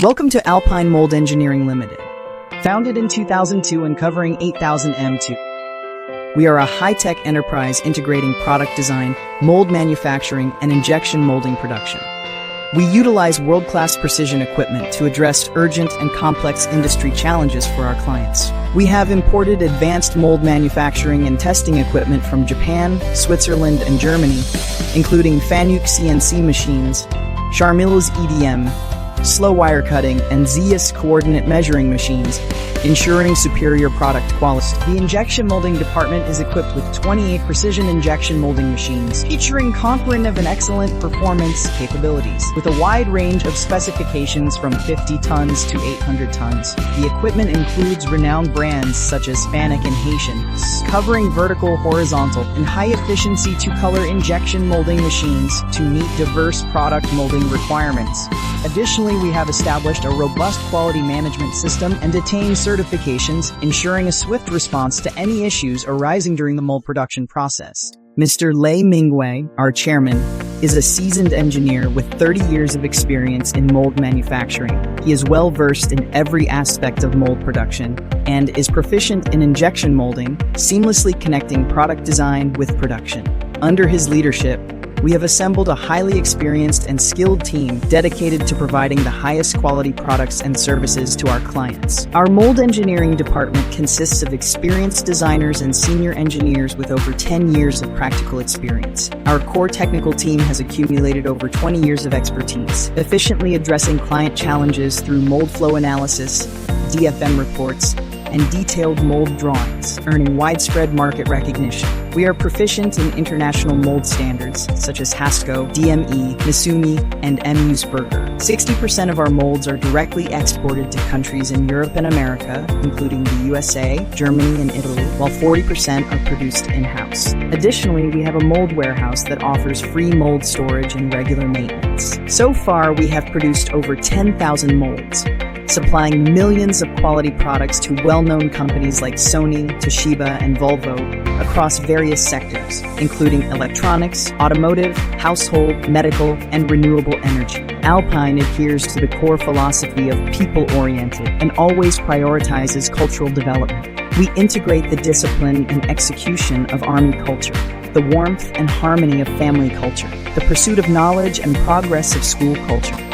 Welcome to Alpine Mold Engineering Limited. Founded in 2002 and covering 8,000 m2. We are a high-tech enterprise integrating product design, mold manufacturing, and injection molding production. We utilize world-class precision equipment to address urgent and complex industry challenges for our clients. We have imported advanced mold manufacturing and testing equipment from Japan, Switzerland, and Germany, including Fanuc CNC machines, Charmil's EDM, slow wire cutting, and Zeus coordinate measuring machines, ensuring superior product quality. The injection molding department is equipped with 28 precision injection molding machines, featuring comprehensive and excellent performance capabilities, with a wide range of specifications from 50 tons to 800 tons. The equipment includes renowned brands such as Fanuc and Haitian, covering vertical, horizontal, and high-efficiency two-color injection molding machines to meet diverse product molding requirements. Additionally, we have established a robust quality management system and attained certifications, ensuring a swift response to any issues arising during the mold production process. Mr. Lei Mingwei, our chairman, is a seasoned engineer with 30 years of experience in mold manufacturing. He is well versed in every aspect of mold production and is proficient in injection molding, seamlessly connecting product design with production. Under his leadership, we have assembled a highly experienced and skilled team dedicated to providing the highest quality products and services to our clients. Our mold engineering department consists of experienced designers and senior engineers with over 10 years of practical experience. Our core technical team has accumulated over 20 years of expertise, efficiently addressing client challenges through mold flow analysis, DFM reports, and detailed mold drawings, earning widespread market recognition. We are proficient in international mold standards such as HASCO, DME, Misumi, and Musburger. 60% of our molds are directly exported to countries in Europe and America, including the USA, Germany, and Italy, while 40% are produced in-house. Additionally, we have a mold warehouse that offers free mold storage and regular maintenance. So far, we have produced over 10,000 molds, supplying millions of quality products to well-known companies like Sony, Toshiba, and Volvo across various sectors, including electronics, automotive, household, medical, and renewable energy. Alpine adheres to the core philosophy of people-oriented and always prioritizes cultural development. We integrate the discipline and execution of Army culture, the warmth and harmony of family culture, the pursuit of knowledge and progress of school culture.